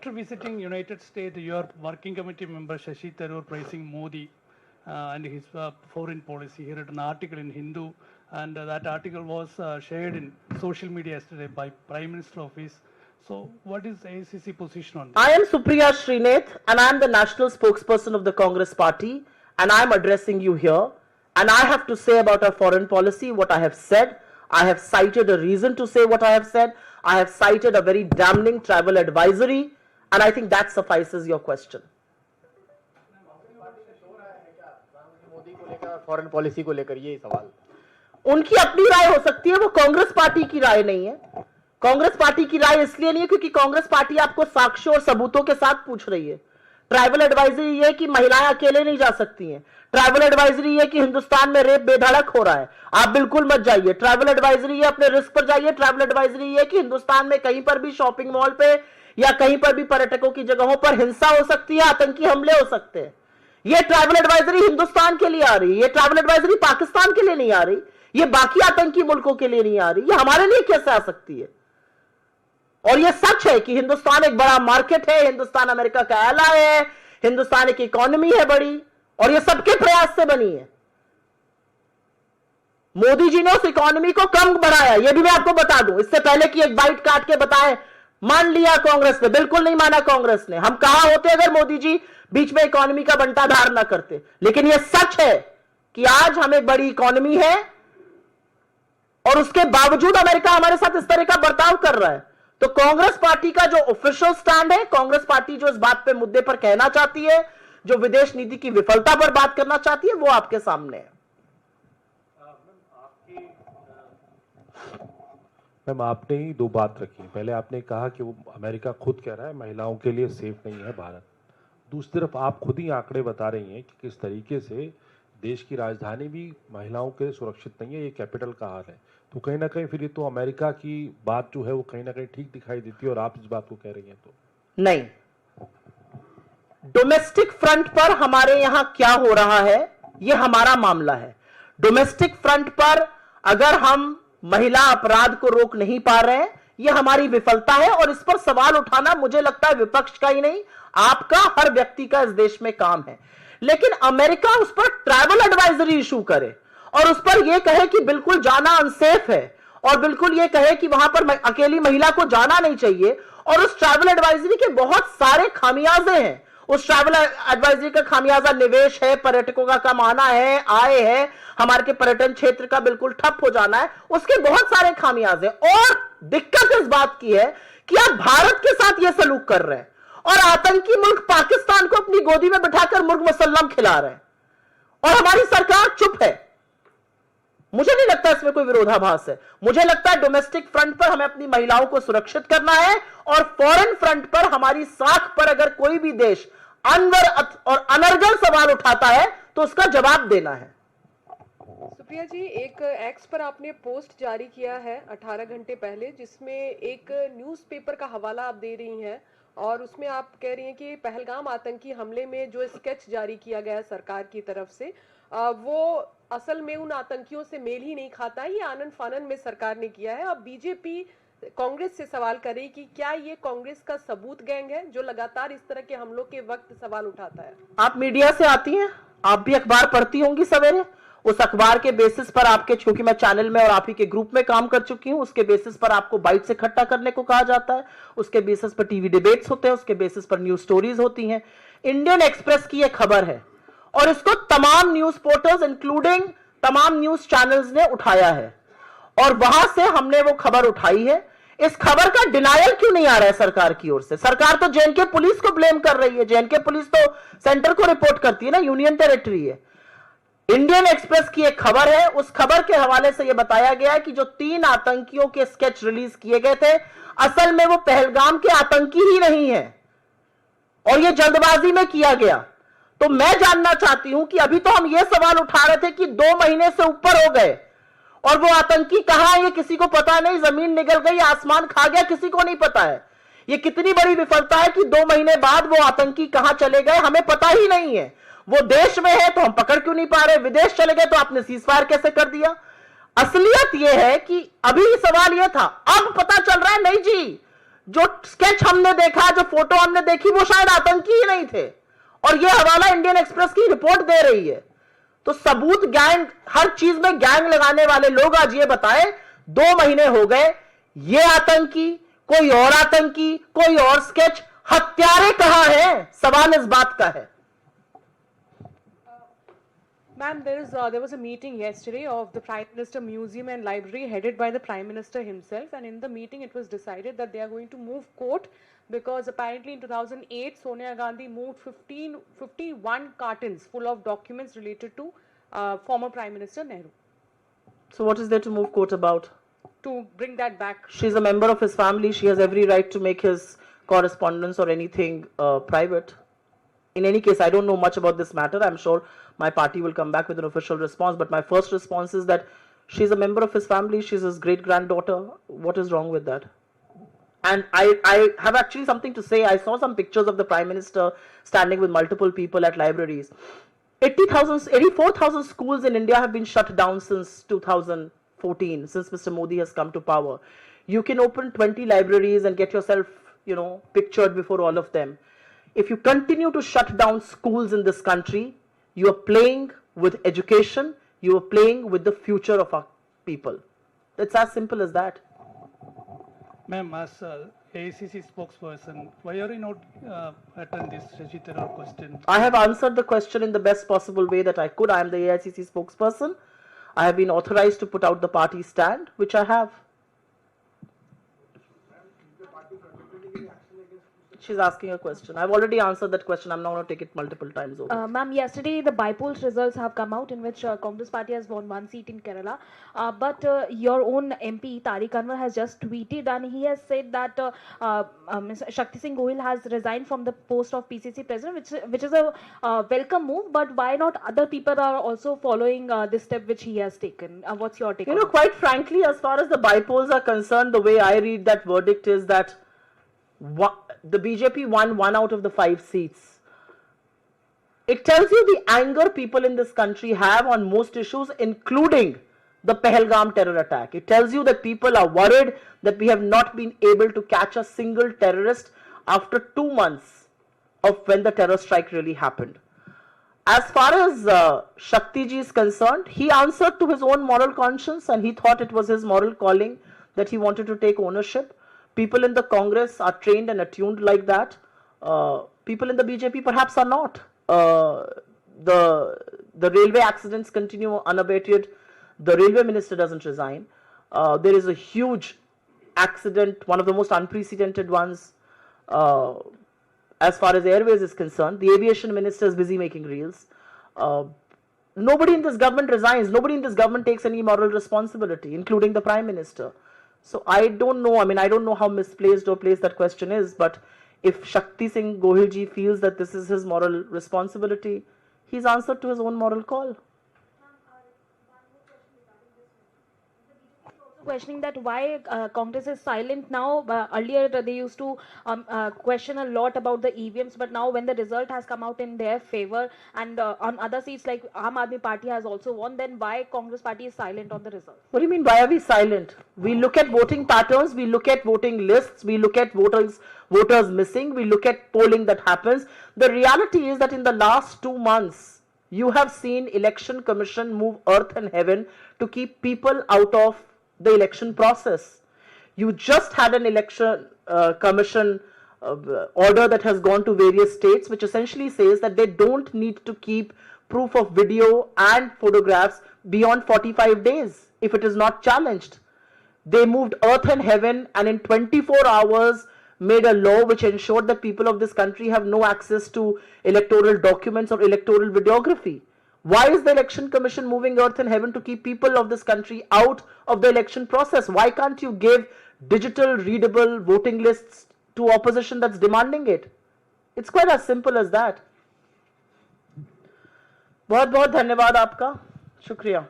after visiting United States, your working committee member Shashi Tharoor praising Modi and his foreign policy. He read an article in Hindu, and that article was shared in social media yesterday by Prime Minister office. So, what is AICC position on this? I am Supriya Srinath, and I am the national spokesperson of the Congress Party, and I am addressing you here. And I have to say about our foreign policy what I have said. I have cited a reason to say what I have said. I have cited a very damning travel advisory, and I think that suffices your question. Modi को लेकर foreign policy को लेकर ये सवाल उनकी अपनी राय हो सकती है, वो कांग्रेस पार्टी की राय नहीं है। कांग्रेस पार्टी की राय इसलिए नहीं है क्योंकि कांग्रेस पार्टी आपको साक्ष्यों और सबूतों के साथ पूछ रही है। ट्राइबल एडवाइजरी ये कि महिलाएं अकेले नहीं जा सकती हैं। ट्राइबल एडवाइजरी ये कि हिंदुस्तान में रेप बेधड़क हो रहा है, आप बिल्कुल मत जाइए। ट्राइबल एडवाइजरी ये अपने रिस्क पर जाइए। ट्राइबल एडवाइजरी ये कि हिंदुस्तान में कहीं पर भी शॉपिंग मॉल पे या कहीं पर भी पर्यटकों की जगहों पर हिंसा हो सकती है, आतंकी हमले हो सकते हैं। ये ट्राइबल एडवाइजरी हिंदुस्तान के लिए आ रही है, ये ट्राइबल एडवाइजरी पाकिस्तान के लिए नहीं आ रही, ये बाकी आतंकी मुल्कों के लिए नहीं आ रही, ये हमारे लिए कैसे आ सकती है? और ये सच है कि हिंदुस्तान एक बड़ा मार्केट है, हिंदुस्तान अमेरिका का एलाय है, हिंदुस्तान की इकोनॉमी है बड़ी, और ये सबके प्रयास से बनी है। मोदी जी ने उस इकोनॉमी को कम बढ़ाया, ये भी मैं आपको बता दूं, इससे पहले कि एक बाइट काट के बताएं मान लिया कांग्रेस ने, बिल्कुल नहीं माना कांग्रेस ने। हम कहां होते अगर मोदी जी बीच में इकोनॉमी का बंटाधार ना करते। लेकिन यह सच है कि आज हम एक बड़ी इकोनॉमी है और उसके बावजूद अमेरिका हमारे साथ इस तरह का बर्ताव कर रहा है। तो कांग्रेस पार्टी का जो ऑफिशियल स्टैंड है, कांग्रेस पार्टी जो इस बात पे मुद्दे पर कहना चाहती है, जो विदेश नीति की विफलता पर बात करना चाहती है, वो आपके सामने है। मैम, आपने ही दो बात रखी। पहले आपने कहा कि वो अमेरिका खुद कह रहा है महिलाओं के लिए सेफ नहीं है भारत। दूसरी तरफ आप खुद ही आंकड़े बता रही हैं कि किस तरीके से देश की राजधानी भी महिलाओं के लिए सुरक्षित नहीं है, ये कैपिटल का हाल है। तो कहीं ना कहीं फिर ये तो अमेरिका की बात जो है वो कहीं ना कहीं ठीक दिखाई देती है, और आप इस बात को कह रही हैं तो नहीं। डोमेस्टिक फ्रंट पर हमारे यहां क्या हो रहा है ये हमारा मामला है। डोमेस्टिक फ्रंट पर अगर हम महिला अपराध को रोक नहीं पा रहे हैं, ये हमारी विफलता है, और इस पर सवाल उठाना मुझे लगता है विपक्ष का ही नहीं, आपका, हर व्यक्ति का इस देश में काम है। लेकिन अमेरिका उस पर ट्रैवल एडवाइजरी इशू करे और उस पर यह कहे कि बिल्कुल जाना अनसेफ है, और बिल्कुल यह कहे कि वहां पर अकेली महिला को जाना नहीं चाहिए, और उस ट्रैवल एडवाइजरी के बहुत सारे खामियाजे हैं। उस ट्रैवल एडवाइजरी का खामियाजा निवेश है, पर्यटकों का कम आना है, आय है, हमारे के पर्यटन क्षेत्र का बिल्कुल ठप हो जाना है, उसके बहुत सारे खामियाजे। और दिक्कत इस बात की है कि आप भारत के साथ यह सलूक कर रहे हैं और आतंकी मुल्क पाकिस्तान को अपनी गोदी में बिठाकर मुर्ग मुसल्लम खिला रहे हैं, और हमारी सरकार चुप है। मुझे नहीं लगता इसमें कोई विरोधाभास है। मुझे लगता है डोमेस्टिक फ्रंट पर हमें अपनी महिलाओं को सुरक्षित करना है, और फॉरेन फ्रंट पर हमारी साख पर अगर कोई भी देश अनवर और अनर्गल सवाल उठाता है तो उसका जवाब देना है। सुप्रिया जी, एक एक्स पर आपने पोस्ट जारी किया है 18 घंटे पहले, जिसमें एक न्यूज़पेपर का हवाला आप दे रही हैं, और उसमें आप कह रही हैं कि पहलगाम आतंकी हमले में जो स्केच जारी किया गया है सरकार की तरफ से, वो असल में उन आतंकियों से मेल ही नहीं खाता है, ये आनन फानन में सरकार ने किया है। अब बीजेपी कांग्रेस से सवाल कर रही कि क्या ये कांग्रेस का सबूत गैंग है जो लगातार इस तरह के हमलों के वक्त सवाल उठाता है? आप मीडिया से आती हैं, आप भी अखबार पढ़ती होंगी सवेरे। उस अखबार के बेसिस पर आपके, क्योंकि मैं चैनल में और आप ही के ग्रुप में काम कर चुकी हूं, उसके बेसिस पर आपको बाइट से इकट्ठा करने को कहा जाता है, उसके बेसिस पर टीवी डिबेट्स होते हैं, उसके बेसिस पर न्यूज स्टोरीज होती हैं। इंडियन एक्सप्रेस की यह खबर है और इसको तमाम न्यूज पोर्टल्स इंक्लूडिंग तमाम न्यूज चैनल्स ने उठाया है, और वहां से हमने वो खबर उठाई है। इस खबर का डिनायल क्यों नहीं आ रहा है सरकार की ओर से? सरकार तो जेएनके पुलिस को ब्लेम कर रही है। जेएनके पुलिस तो सेंटर को रिपोर्ट करती है ना, यूनियन टेरिटरी है। इंडियन एक्सप्रेस की एक खबर है, उस खबर के हवाले से यह बताया गया है कि जो 3 आतंकियों के स्केच रिलीज किए गए थे, असल में वो पहलगाम के आतंकी ही नहीं है, और यह जल्दबाजी में किया गया। तो मैं जानना चाहती हूं कि अभी तो हम यह सवाल उठा रहे थे कि 2 महीने से ऊपर हो गए और वो आतंकी कहां है ये किसी को पता नहीं, जमीन निगल गई, आसमान खा गया, किसी को नहीं पता है। ये कितनी बड़ी विफलता है कि 2 महीने बाद वो आतंकी कहां चले गए हमें पता ही नहीं है। वो देश में है तो हम पकड़ क्यों नहीं पा रहे, विदेश चले गए तो आपने सीजफायर कैसे कर दिया? असलियत यह है कि अभी सवाल यह था, अब पता चल रहा है नहीं जी, जो स्केच हमने देखा, जो फोटो हमने देखी, वो शायद आतंकी ही नहीं थे, और ये हवाला इंडियन एक्सप्रेस की रिपोर्ट दे रही है। तो सबूत, गैंग, हर चीज में गैंग लगाने वाले लोग आज ये बताएं 2 महीने हो गए, ये आतंकी, कोई और आतंकी, कोई और स्केच, हत्यारे कहां हैं? सवाल इस बात का है। Ma'am, there was a meeting yesterday of the Prime Minister Museum and Library headed by the Prime Minister himself, and in the meeting it was decided that they are going to move court because apparently in 2008 Sonia Gandhi moved 51 cartons full of documents related to former Prime Minister Nehru. So what is there to move court about? To bring that back. She's a member of his family. She has every right to make his correspondence or anything private. In any case, I don't know much about this matter. I'm sure my party will come back with an official response. But my first response is that she's a member of his family. She's his great-granddaughter. What is wrong with that? And I have actually something to say. I saw some pictures of the Prime Minister standing with multiple people at libraries. 84,000 schools in India have been shut down since 2014, since Mr. Modi has come to power. You can open 20 libraries and get yourself, pictured before all of them. If you continue to shut down schools in this country, you are playing with education, you are playing with the future of our people. It's as simple as that. Ma'am, as AICC spokesperson, why are you not attend this Shashi Tharoor question? I have answered the question in the best possible way that I could. I am the AICC spokesperson. I have been authorized to put out the party stand, which I have. She's asking a question. I've already answered that question. I'm not going to take it multiple times over. Ma'am, yesterday the by-polls results have come out in which Congress party has won 1 seat in Kerala. But your own MP, Tariq Anwar, has just tweeted and he has said that Ms. Shakti Singh Gohil has resigned from the post of PCC president, which is a welcome move. But why not other people are also following this step which he has taken? What's your take on it? Quite frankly, as far as the by-polls are concerned, the way I read that verdict is that the BJP won 1 out of the 5 seats. It tells you the anger people in this country have on most issues, including the Pahalgam terror attack. It tells you that people are worried that we have not been able to catch a single terrorist after 2 months of when the terror strike really happened. As far as Shakti ji is concerned, he answered to his own moral conscience and he thought it was his moral calling that he wanted to take ownership. People in the Congress are trained and attuned like that. People in the BJP perhaps are not. The railway accidents continue unabated. The railway minister doesn't resign. There is a huge accident, one of the most unprecedented ones as far as airways is concerned. The aviation minister is busy making reels. Nobody in this government resigns. Nobody in this government takes any moral responsibility, including the Prime Minister. So I don't know, I don't know how misplaced or placed that question is, but if Shakti Singh Gohil ji feels that this is his moral responsibility, he's answered to his own moral call. Questioning that why Congress is silent now. Earlier they used to question a lot about the EVMs, but now when the result has come out in their favor and on other seats like Aam Aadmi Party has also won, then why Congress Party is silent on the result? What do you mean, why are we silent? We look at voting patterns, we look at voting lists, we look at voters missing, we look at polling that happens. The reality is that in the last 2 months, you have seen Election Commission move earth and heaven to keep people out of the election process. You just had an election commission order that has gone to various states, which essentially says that they don't need to keep proof of video and photographs beyond 45 days if it is not challenged. They moved earth and heaven and in 24 hours made a law which ensured that people of this country have no access to electoral documents or electoral videography. Why is the Election Commission moving earth and heaven to keep people of this country out of the election process? Why can't you give digital, readable voting lists to opposition that's demanding it? It's quite as simple as that. बहुत बहुत धन्यवाद आपका, शुक्रिया.